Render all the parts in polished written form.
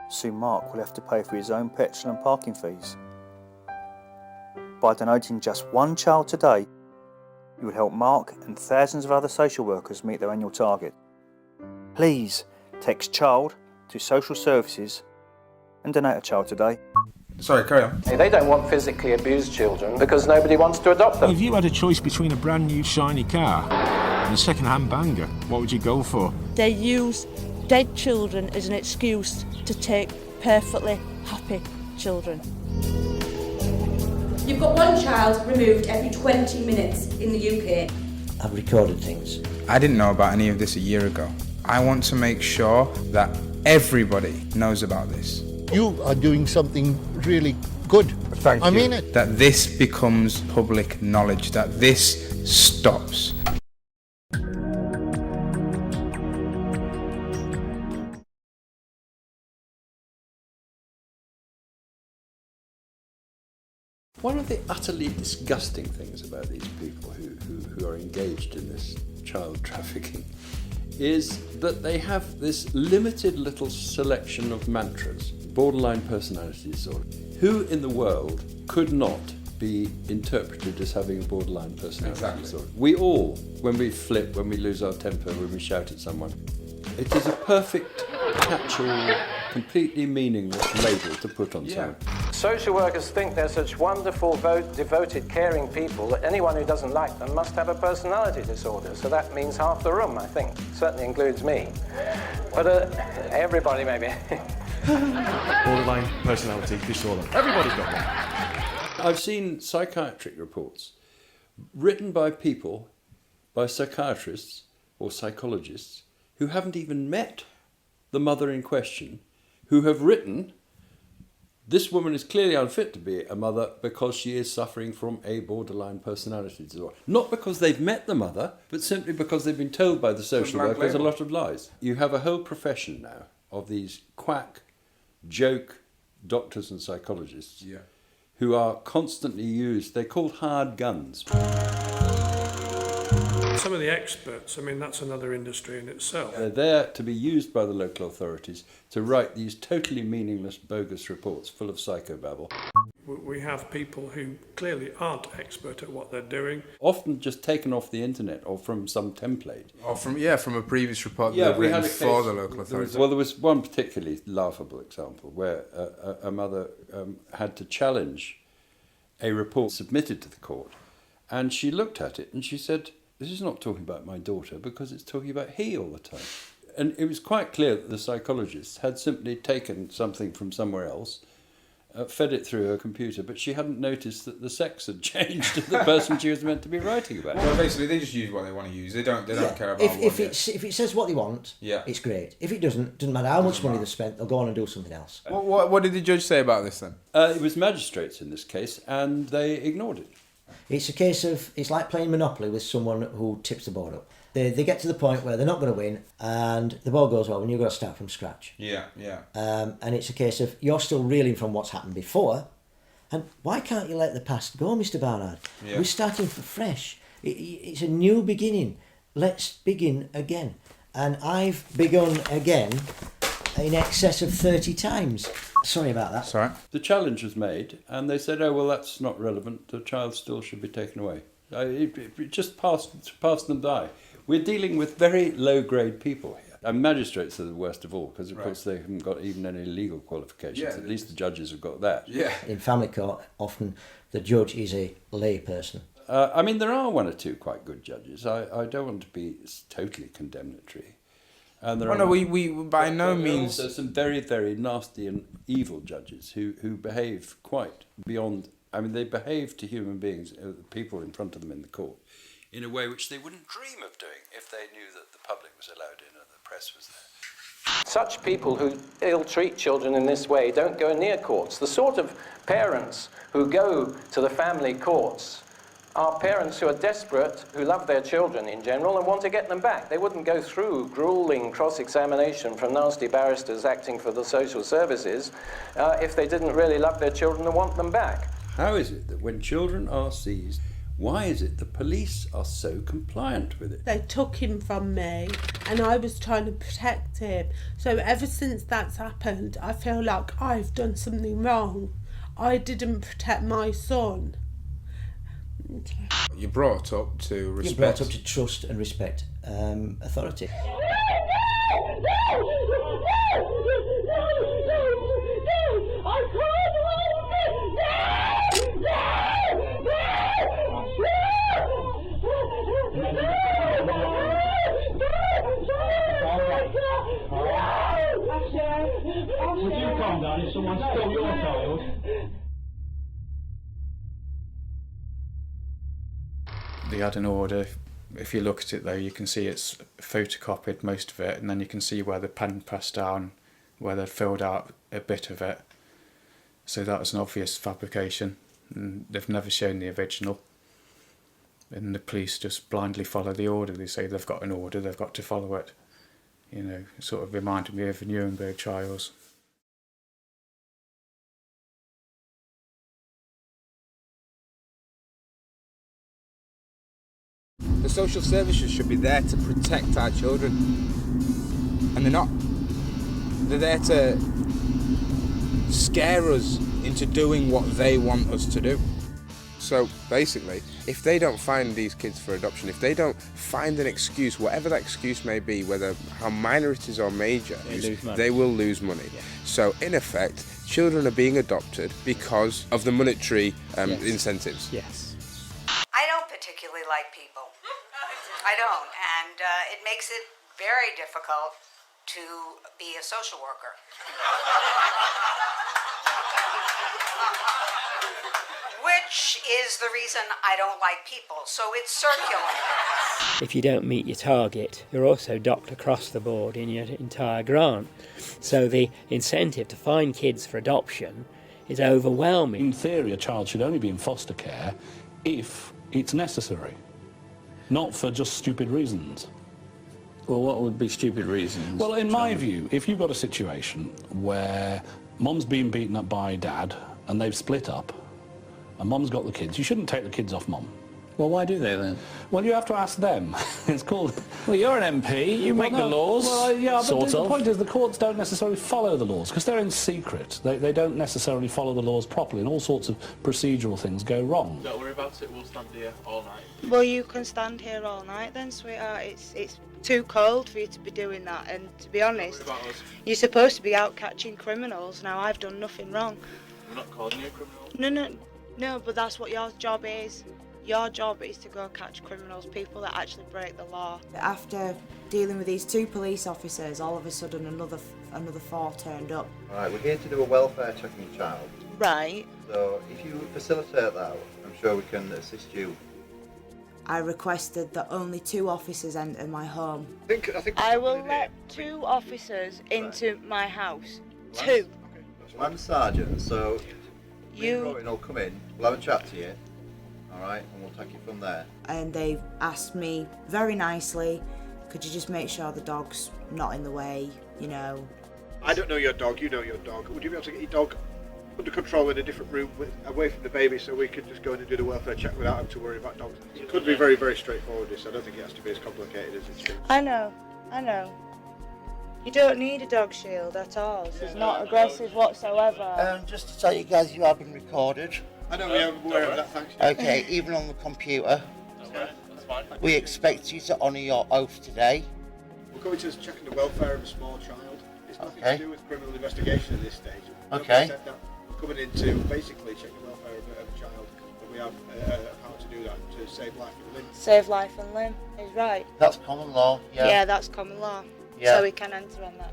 soon Mark will have to pay for his own petrol and parking fees. By donating just one child today, you would help Mark and thousands of other social workers meet their annual target. Please text CHILD to social services and donate a child today. Sorry, carry on. They don't want physically abused children because nobody wants to adopt them. If you had a choice between a brand new shiny car and a second-hand banger, what would you go for? They use dead children as an excuse to take perfectly happy children. You've got one child removed every 20 minutes in the UK. I've recorded things. I didn't know about any of this a year ago. I want to make sure that everybody knows about this. You are doing something really good. Thank you. I mean it. That this becomes public knowledge, that this stops. One of the utterly disgusting things about these people who are engaged in this child trafficking is that they have this limited little selection of mantras, borderline personality disorder. Who in the world could not be interpreted as having a borderline personality disorder? We all, when we flip, when we lose our temper, when we shout at someone, it is a perfect catch-all, completely meaningless label to put on someone. Social workers think they're such wonderful, devoted, caring people that anyone who doesn't like them must have a personality disorder. So that means half the room, I think. Certainly includes me. But everybody, maybe. Borderline personality disorder. Everybody's got one. I've seen psychiatric reports written by people, by psychiatrists or psychologists, who haven't even met the mother in question, who have written, this woman is clearly unfit to be a mother because she is suffering from a borderline personality disorder. Not because they've met the mother, but simply because they've been told by the social workers a lot of lies. You have a whole profession now of these quack, joke doctors and psychologists who are constantly used. They're called hard guns. Some of the experts, I mean, that's another industry in itself. They're there to be used by the local authorities to write these totally meaningless, bogus reports full of psychobabble. We have people who clearly aren't expert at what they're doing. Often just taken off the internet or from some template. Or from a previous report that we had for the local authorities. There was one particularly laughable example where a mother had to challenge a report submitted to the court, and she looked at it and she said, "This is not talking about my daughter because it's talking about he all the time." And it was quite clear that the psychologist had simply taken something from somewhere else, fed it through her computer, but she hadn't noticed that the sex had changed to the person she was meant to be writing about. Well, basically, they just use what they want to use. They don't care about if it says what they want, it's great. If it doesn't matter how much money they spent, they'll go on and do something else. What did the judge say about this then? It was magistrates in this case, and they ignored it. It's a case of, it's like playing Monopoly with someone who tips the board up. They get to the point where they're not going to win, and the ball goes over and you've got to start from scratch. And it's a case of, you're still reeling from what's happened before, and why can't you let the past go, Mr. Barnard? We're starting fresh. It's a new beginning. Let's begin again. And I've begun again in excess of 30 times. Sorry about that. Sorry. The challenge was made, and they said, "Oh, well, that's not relevant. The child still should be taken away." It just passed them by. We're dealing with very low-grade people here. And magistrates are the worst of all, because, of course, they haven't got even any legal qualifications. At least the judges have got that. In family court, often the judge is a lay person. I mean, there are one or two quite good judges. I don't want to be totally condemnatory. And there we by no means. There's some very, very nasty and evil judges who behave quite beyond. I mean, they behave to human beings, people in front of them in the court, in a way which they wouldn't dream of doing if they knew that the public was allowed in and the press was there. Such people who ill-treat children in this way don't go near courts. The sort of parents who go to the family courts are parents who are desperate, who love their children in general and want to get them back. They wouldn't go through grueling cross-examination from nasty barristers acting for the social services if they didn't really love their children and want them back. How is it that when children are seized, why is it the police are so compliant with it? They took him from me and I was trying to protect him. So ever since that's happened, I feel like I've done something wrong. I didn't protect my son. You're brought up to respect. You're brought up to trust and respect authority. Would you calm down if someone stole your child? They had an order. If you look at it though, you can see it's photocopied, most of it, and then you can see where the pen pressed down, where they'd filled out a bit of it. So that was an obvious fabrication, and they've never shown the original. And the police just blindly follow the order. They say they've got an order, they've got to follow it. You know, it sort of reminded me of the Nuremberg trials. The social services should be there to protect our children, and they're not. They're there to scare us into doing what they want us to do. So basically, if they don't find these kids for adoption, if they don't find an excuse, whatever that excuse may be, whether how minor it is or major, they will lose money. Yeah. So in effect, children are being adopted because of the monetary incentives. Yes. I don't particularly like people. I don't, and it makes it very difficult to be a social worker. Which is the reason I don't like people, so it's circular. If you don't meet your target, you're also docked across the board in your entire grant. So the incentive to find kids for adoption is overwhelming. In theory, a child should only be in foster care if it's necessary, not for just stupid reasons. Well, what would be stupid reasons? Well, in my view, if you've got a situation where mum's been beaten up by dad and they've split up, and mum's got the kids, you shouldn't take the kids off mum. Well, why do they then? Well, you have to ask them. It's called... Well, you're an MP, you make the laws, yeah, sort but the of. point is the courts don't necessarily follow the laws, because they're in secret. They don't necessarily follow the laws properly, and all sorts of procedural things go wrong. Don't worry about it, we'll stand here all night. Well, you can stand here all night then, sweetheart. It's too cold for you to be doing that, and to be honest, you're supposed to be out catching criminals. Now, I've done nothing wrong. I'm not calling you a criminal. No, but that's what your job is. Your job is to go catch criminals, people that actually break the law. After dealing with these two police officers, all of a sudden another four turned up. Right, we're here to do a welfare check on your child. Right. So if you facilitate that, I'm sure we can assist you. I requested that only 2 officers enter my home. I will let 2 officers into my house. 2. I'm the sergeant, so me and Rowan will come in, we'll have a chat to you, alright, and we'll take it from there. And they asked me very nicely, could you just make sure the dog's not in the way, you know. I don't know your dog, you know your dog. Would you be able to get your dog under control in a different room away from the baby so we could just go in and do the welfare check without having to worry about dogs? It could be very, very straightforward, so I don't think it has to be as complicated as it seems. I know. You don't need a dog shield at all. It's not aggressive whatsoever. Just to tell you guys, you have been recorded. I know, we are aware of that, thanks. Okay, even on the computer. Okay, that's fine. We expect you to honour your oath today. We're going to checking the welfare of a small child. It's nothing to do with criminal investigation at this stage. Okay. Said that we're coming in to basically check the welfare of a child, and we have power to do that to save life and limb. Save life and limb is right. That's common law, yeah. Yeah, that's common law. Yeah. So we can enter on that.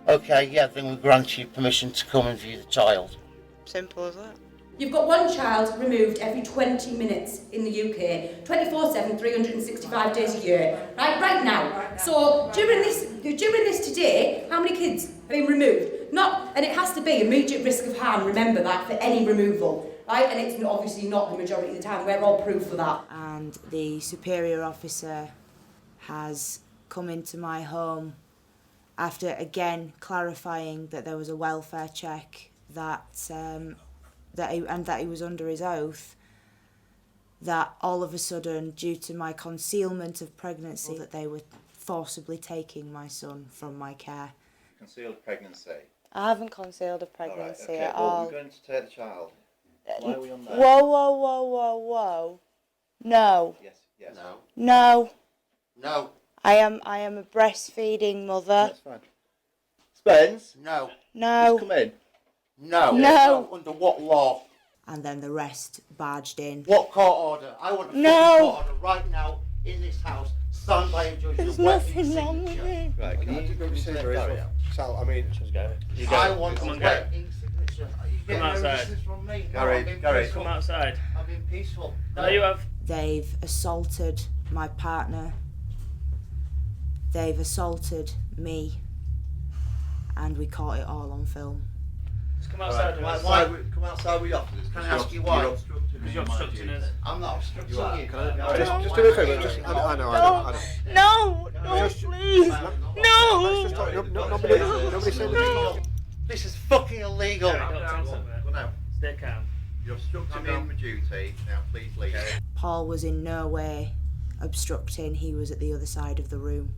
Okay, yeah, then we grant you permission to come and view the child. Simple as that. You've got one child removed every 20 minutes in the UK, 24/7, 365 days a year, right now. So during this today, how many kids have been removed? And it has to be immediate risk of harm, remember that, for any removal, right? And it's obviously not the majority of the time, we're all proof for that. And the superior officer has come into my home after again clarifying that there was a welfare check, that he was under his oath, that all of a sudden, due to my concealment of pregnancy, that they were forcibly taking my son from my care. Concealed pregnancy. I haven't concealed a pregnancy Okay, at well, all. we're going to take the child. Why are we on there? Whoa, whoa, whoa, whoa, whoa. No. Yes, yes. No. No. No. I am a breastfeeding mother. That's fine. Spence? No. No. Just come in. No. No. Under what law? And then the rest barged in. What court order? I want a No. fucking court order right now in this house, signed by a judge. There's with a wet nothing wrong with signature. it. Right, can you go to Sarah? Sal, I mean, I want Come a on, wet Gary. ink signature. Are you getting no outside. resistance from me? No, Gary, I've been Gary. peaceful. Come outside. I've been peaceful. No, you have. They've assaulted my partner. They've assaulted me. And we caught it all on film. Just come Right, outside. come outside with your officers. Can I ask you why? You're obstructing Because you're obstructing us. I'm not obstructing You are. you. just do me a favour. Just, I know. No, no, please. No. Nobody say anything. This is fucking illegal. Go now. Stay calm. You're obstructing me for duty. Now, please leave. Paul was in no way obstructing. He was at the other side of the room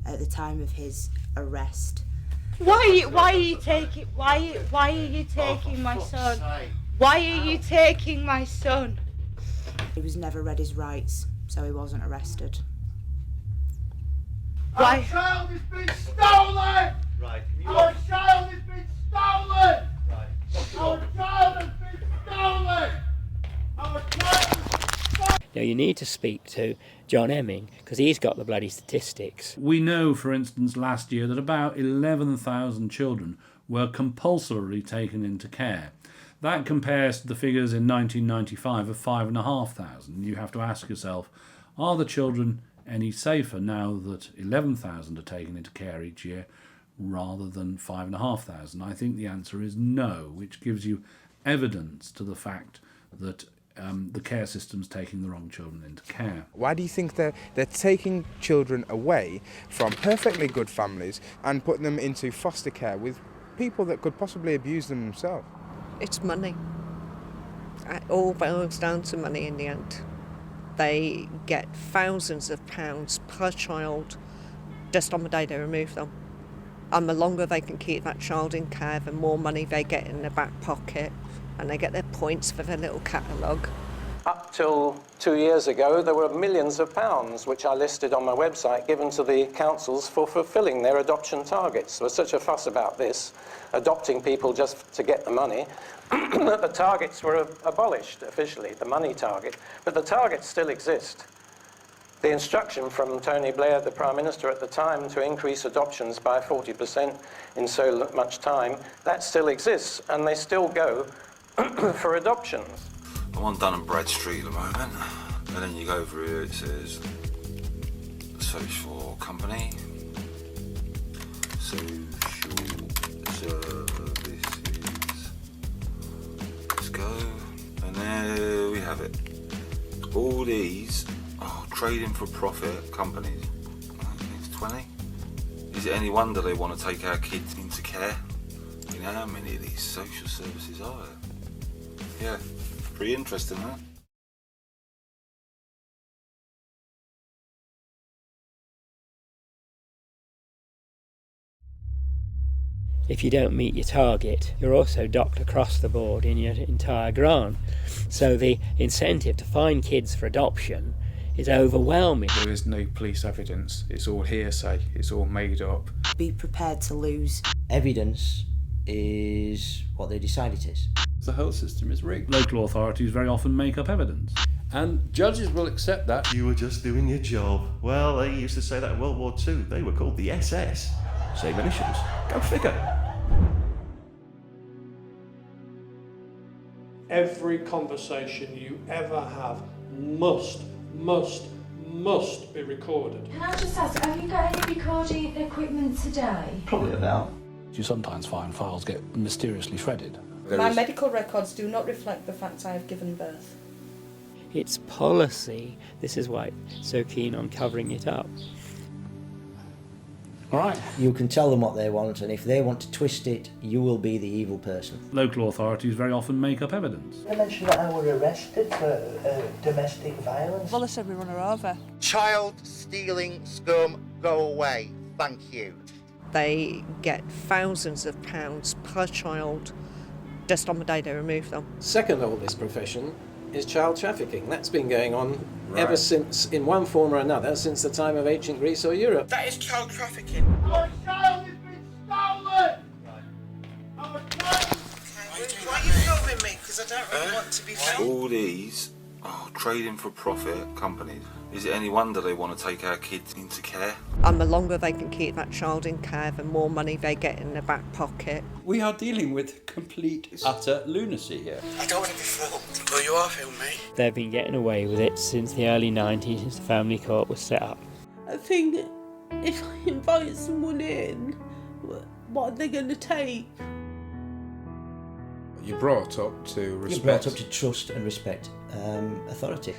at the time of his arrest. Why are you taking my son? Why are you taking my son? He was never read his rights, so he wasn't arrested. Our child has been stolen! Right, can you Our child has been stolen! Right. Our child has been stolen! Our child Now you need to speak to John Emming because he's got the bloody statistics. We know, for instance, last year that about 11,000 children were compulsorily taken into care. That compares to the figures in 1995 of 5,500. You have to ask yourself, are the children any safer now that 11,000 are taken into care each year rather than 5,500? I think the answer is no, which gives you evidence to the fact that the care system's taking the wrong children into care. Why do you think they're taking children away from perfectly good families and putting them into foster care with people that could possibly abuse them themselves? It's money. It all boils down to money in the end. They get thousands of pounds per child just on the day they remove them. And the longer they can keep that child in care, the more money they get in their back pocket, and they get their points for their little catalogue. Up till 2 years ago, there were millions of pounds, which I listed on my website, given to the councils for fulfilling their adoption targets. There was such a fuss about this, adopting people just to get the money, that the targets were abolished officially, the money target. But the targets still exist. The instruction from Tony Blair, the Prime Minister at the time, to increase adoptions by 40% in so much time, that still exists, and they still go for adoptions. I'm on Dun & Bradstreet at the moment, and then you go over here, it says social company, social services, let's go, and there we have it. All these are trading for profit companies. I think it's 20. Is it any wonder they want to take our kids into care? You know how many of these social services are there? Yeah, pretty interesting, huh? If you don't meet your target, you're also docked across the board in your entire grant. So the incentive to find kids for adoption is overwhelming. There is no police evidence. It's all hearsay. It's all made up. Be prepared to lose. Evidence is what they decide it is. The whole system is rigged. Local authorities very often make up evidence. And judges will accept that. You were just doing your job. Well, they used to say that in World War II. They were called the SS. Same initials. Go figure. Every conversation you ever have must be recorded. Can I just ask, have you got any recording equipment today? Probably about. You sometimes find files get mysteriously shredded. My medical records do not reflect the fact I have given birth. It's policy. This is why it's so keen on covering it up. Right. You can tell them what they want, and if they want to twist it, you will be the evil person. Local authorities very often make up evidence. They mentioned that I were arrested for domestic violence. Well, they said we run her over. Child stealing scum, go away. Thank you. They get thousands of pounds per child just on the day they remove them. Second oldest profession is child trafficking. That's been going on ever Right. since, in one form or another, since the time of ancient Greece or Europe. That is child trafficking. Our child has been stolen! Our child... Why are you filming me? Because I don't really want to be filmed. All these are trading for profit companies. Is it any wonder they want to take our kids into care? And the longer they can keep that child in care, the more money they get in their back pocket. We are dealing with complete, utter lunacy here. I don't want to be filmed. Well, you are filming me. They've been getting away with it since the early 90s, since the family court was set up. I think if I invite someone in, what are they going to take? You're brought up to respect. You're brought up to trust and respect authority.